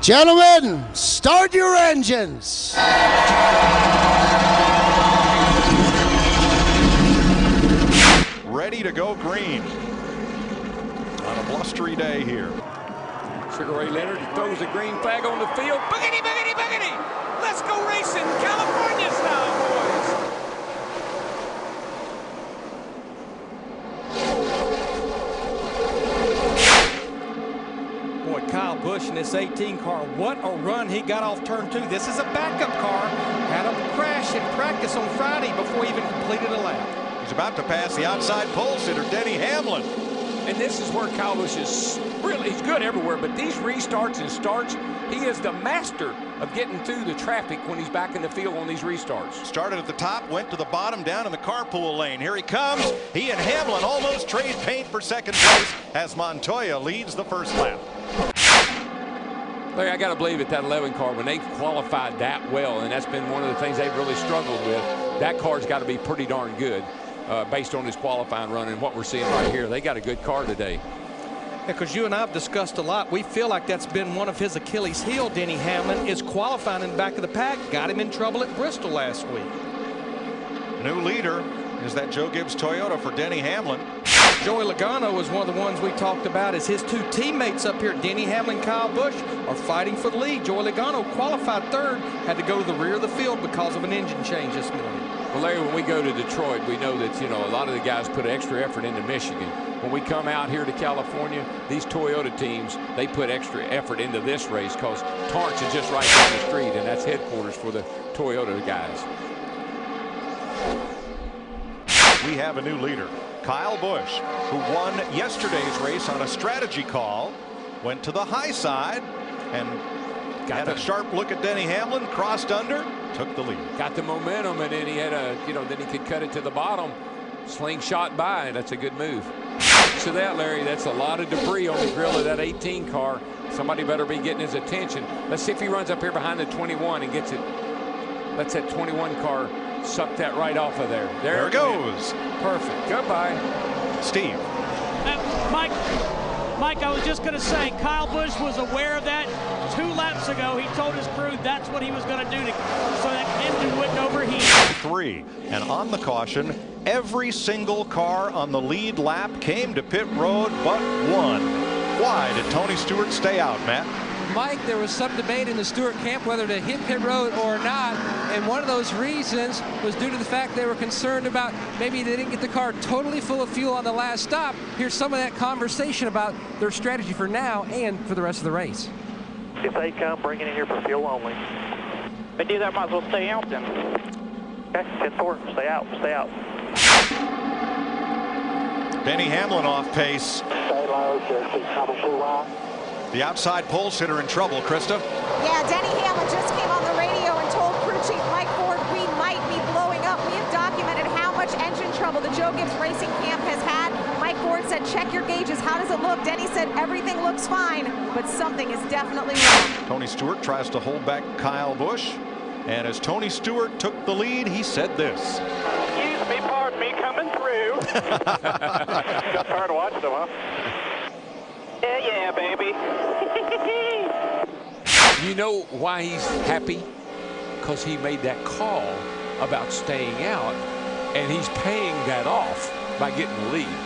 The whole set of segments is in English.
Gentlemen, start your engines. Ready to go green on a blustery day here. Sugar Ray Leonard throws the green flag on the field. Boogity, boogity, boogity! Let's go racing, California style, boys! Boy, Kyle Busch in this 18 car, what a run he got off turn 2. This is a backup car. Had a crash in practice on Friday before he even completed a lap. He's about to pass the outside pole sitter, Denny Hamlin. And this is where Kyle Busch is really, he's good everywhere, but these restarts and starts, he is the master of getting through the traffic when he's back in the field on these restarts. Started at the top, went to the bottom, down in the carpool lane. Here he comes. He and Hamlin almost trade paint for second place as Montoya leads the first lap. Larry, I got to believe that 11 car, when they qualified that well, and that's been one of the things they've really struggled with, that car's got to be pretty darn good based on his qualifying run and what we're seeing right here. They got a good car today. Because you and I have discussed a lot, we feel like that's been one of his Achilles heel, Denny Hamlin, is qualifying in the back of the pack. Got him in trouble at Bristol last week. New leader is that Joe Gibbs Toyota for Denny Hamlin. Joey Logano is one of the ones we talked about as his two teammates up here, Denny Hamlin, Kyle Busch, are fighting for the lead. Joey Logano qualified third, had to go to the rear of the field because of an engine change this morning. Well, Larry, when we go to Detroit, we know that, a lot of the guys put extra effort into Michigan. When we come out here to California, these Toyota teams, they put extra effort into this race because Torrance is just right down the street, and that's headquarters for the Toyota guys. We have a new leader, Kyle Busch, who won yesterday's race on a strategy call, went to the high side and had a sharp look at Denny Hamlin, crossed under, took the lead. Got the momentum, and then he had then he could cut it to the bottom, slingshot by, and that's a good move. So that, Larry, that's a lot of debris on the grill of that 18 car. Somebody better be getting his attention. Let's see if he runs up here behind the 21 and gets it. Lets that 21 car suck that right off of there. There it goes. Perfect. Goodbye. Steve. Mike, I was just going to say, Kyle Busch was aware of that 2 laps ago. He told his crew that's what he was going to do so that engine wouldn't overheat. 3. And on the caution, every single car on the lead lap came to pit road but one. Why did Tony Stewart stay out, Matt? Mike, there was some debate in the Stewart camp whether to hit pit road or not, and one of those reasons was due to the fact they were concerned about maybe they didn't get the car totally full of fuel on the last stop. Here's some of that conversation about their strategy for now and for the rest of the race. If they come, bring it in here for fuel only. If they do that, might as well stay out then. Okay, 10-4, stay out, stay out. Denny Hamlin off pace. Stay low, The outside pole sitter in trouble, Krista. Yeah, Denny Hamlin just came on the radio and told crew chief Mike Ford we might be blowing up. We have documented how much engine trouble the Joe Gibbs Racing camp has had. Mike Ford said, check your gauges. How does it look? Denny said, everything looks fine, but something is definitely wrong. Tony Stewart tries to hold back Kyle Busch. And as Tony Stewart took the lead, he said this. Excuse me, pardon me, coming through. Got tired of watching them, huh? Yeah, baby. You know why he's happy? Because he made that call about staying out, and he's paying that off by getting the lead.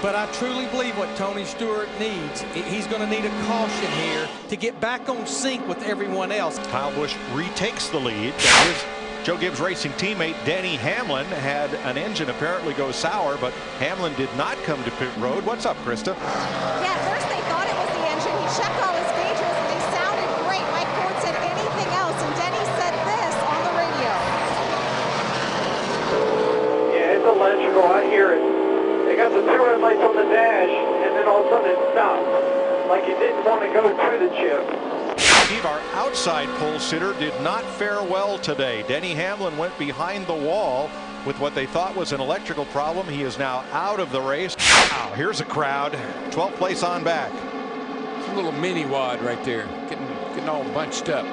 But I truly believe what Tony Stewart needs, he's going to need a caution here to get back on sync with everyone else. Kyle Busch retakes the lead. His Joe Gibbs Racing teammate Denny Hamlin had an engine apparently go sour, but Hamlin did not come to pit road. What's up, Krista? Yeah, at first they thought it was the engine. He checked all his gauges and they sounded great. Mike Ford said anything else, and Denny said this on the radio. Yeah, it's electrical. I hear it. They got the 2 red lights on the dash, and then all of a sudden it stopped. Like it didn't want to go to the chip. Steve, our outside pole sitter did not fare well today. Denny Hamlin went behind the wall with what they thought was an electrical problem. He is now out of the race. Wow, here's a crowd. 12th place on back. It's a little mini wad right there, getting all bunched up.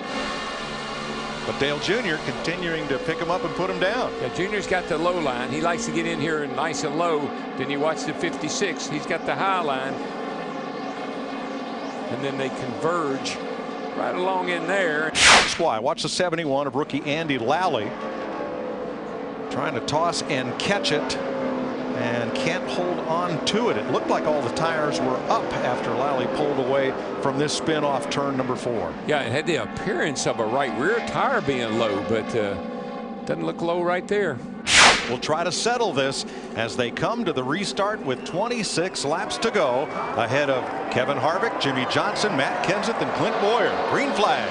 But Dale Jr. continuing to pick him up and put him down. Yeah, Junior's got the low line. He likes to get in here and nice and low. Then you watch the 56. He's got the high line. And then they converge right along in there. Squad. Watch the 71 of rookie Andy Lally. Trying to toss and catch it. And can't hold on to it. It looked like all the tires were up after Lally pulled away from this spin off turn number 4. Yeah, it had the appearance of a right rear tire being low, but doesn't look low right there. We'll try to settle this as they come to the restart with 26 laps to go, ahead of Kevin Harvick, Jimmy Johnson, Matt Kenseth, and Clint Boyer. Green flag.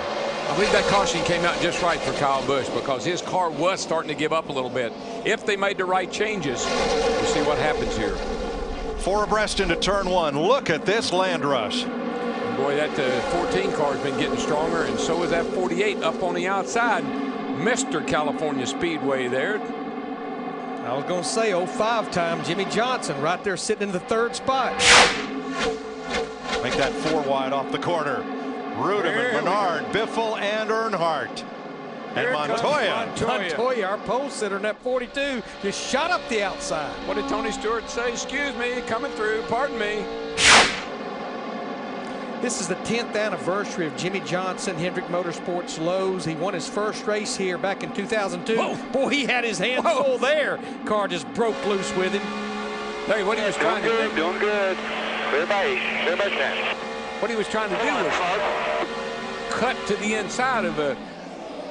I believe that caution came out just right for Kyle Busch because his car was starting to give up a little bit. If they made the right changes, we'll see what happens here. 4 abreast into turn 1. Look at this land rush. Boy, that 14 car has been getting stronger, and so is that 48 up on the outside. Mr. California Speedway there. I was going to say 05 time Jimmy Johnson right there sitting in the 3rd spot. Make that 4 wide off the corner. Rudeman, Menard, Biffle, and Earnhardt. And Montoya. Montoya, our pole sitter in that 42, just shot up the outside. What did Tony Stewart say? Excuse me, coming through, pardon me. This is the 10th anniversary of Jimmy Johnson, Hendrick Motorsports Lowe's. He won his first race here back in 2002. Whoa. Boy, he had his hands full there. Car just broke loose with him. Hey, what he was trying to do. Doing good. Clear by 10. What he was trying to do was cut to the inside of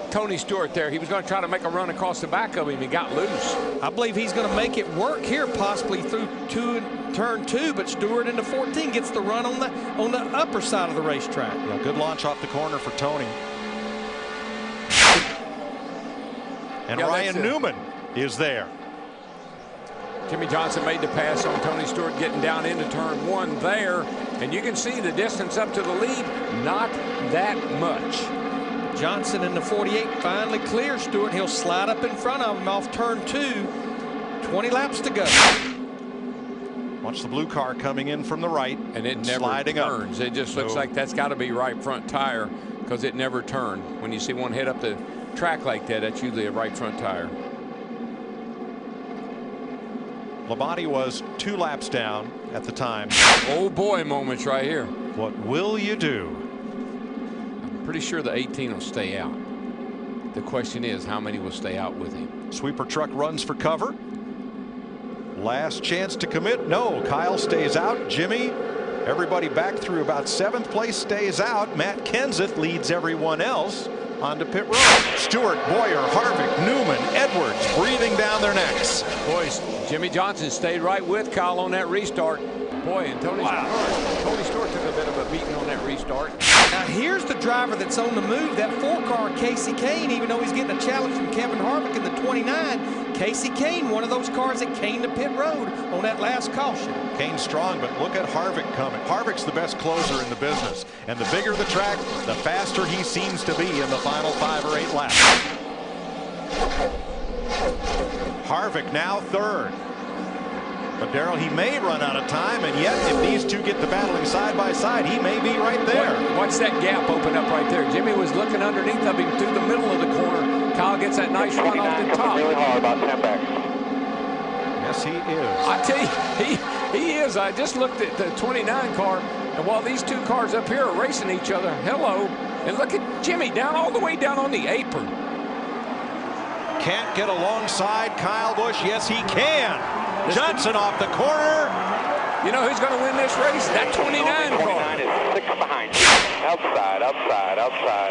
Tony Stewart there. He was going to try to make a run across the back of him. He got loose. I believe he's going to make it work here, possibly through turn 2, but Stewart into 14 gets the run on the upper side of the racetrack. Yeah, good launch off the corner for Tony. And yeah, Ryan Newman is there. Jimmy Johnson made the pass on Tony Stewart getting down into turn 1 there. And you can see the distance up to the lead, not that much. Johnson in the 48 finally clears Stewart. He'll slide up in front of him off turn 2. 20 laps to go. Watch the blue car coming in from the right. And it never turns. It just looks like that's got to be right front tire because it never turned. When you see one head up the track like that, that's usually a right front tire. Labonte was 2 laps down at the time. Oh boy, moments right here. What will you do? I'm pretty sure the 18 will stay out. The question is, how many will stay out with him? Sweeper truck runs for cover. Last chance to commit. No, Kyle stays out. Jimmy, everybody back through about 7th place stays out. Matt Kenseth leads everyone else onto pit road. Stewart, Boyer, Harvick, Newman, Edwards breathing down their necks. Boys, Jimmy Johnson stayed right with Kyle on that restart. Boy, and Tony Stewart took a bit of a beating on that restart. Now here's the driver that's on the move, that 4-car, Casey Kane, even though he's getting a challenge from Kevin Harvick in the 29. Casey Kane, one of those cars that came to pit road on that last caution. Kane's strong, but look at Harvick coming. Harvick's the best closer in the business. And the bigger the track, the faster he seems to be in the final 5 or 8 laps. Harvick now 3rd. But Darrell, he may run out of time, and yet if these two get to battling side by side, he may be right there. Watch that gap open up right there. Jimmy was looking underneath of him through the middle of the corner. Kyle gets that nice run off the top. Really hard, about 10 back. Yes, he is. I tell you, he is. I just looked at the 29 car, and while these 2 cars up here are racing each other, hello, and look at Jimmy down all the way down on the apron. Can't get alongside Kyle Busch. Yes, he can. Johnson off the corner. You know who's going to win this race? That 29 car. 29 is 6 behind. Outside.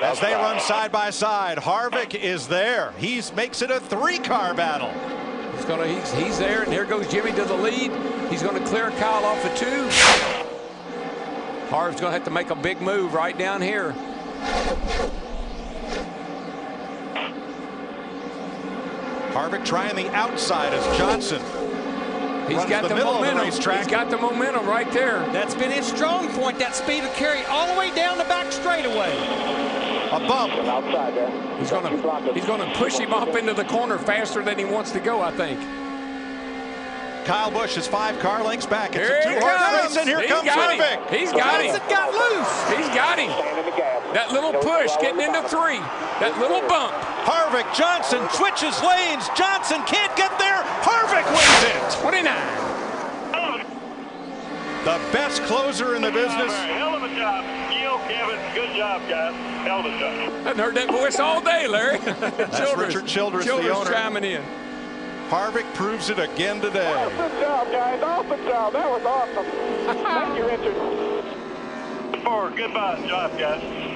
As they run side by side, Harvick is there. He makes it a 3-car battle. He's there, and here goes Jimmy to the lead. He's going to clear Kyle off of 2. Harv's going to have to make a big move right down here. Harvick trying the outside as Johnson. He's got the momentum. He's got the momentum right there. That's been his strong point, that speed of carry all the way down the back straightaway. A bump. Outside there. He's going to push him up into the corner faster than he wants to go, I think. Kyle Busch is 5 car lengths back. It's a 2-horse race, and here comes Harvick. He's got him. Johnson got loose. He's got him. That little push getting into 3. That little bump. Harvick, Johnson switches lanes. Johnson can't get there. Harvick wins it. 29. The best closer in the business. Hell of a job. Kevin. Good job, guys. Hell of a job. I haven't heard that voice all day, Larry. That's Richard Childress, the owner. Chiming in. Harvick proves it again today. Awesome job, guys. Awesome job. That was awesome. Thank you, Richard. Goodbye. Job, guys.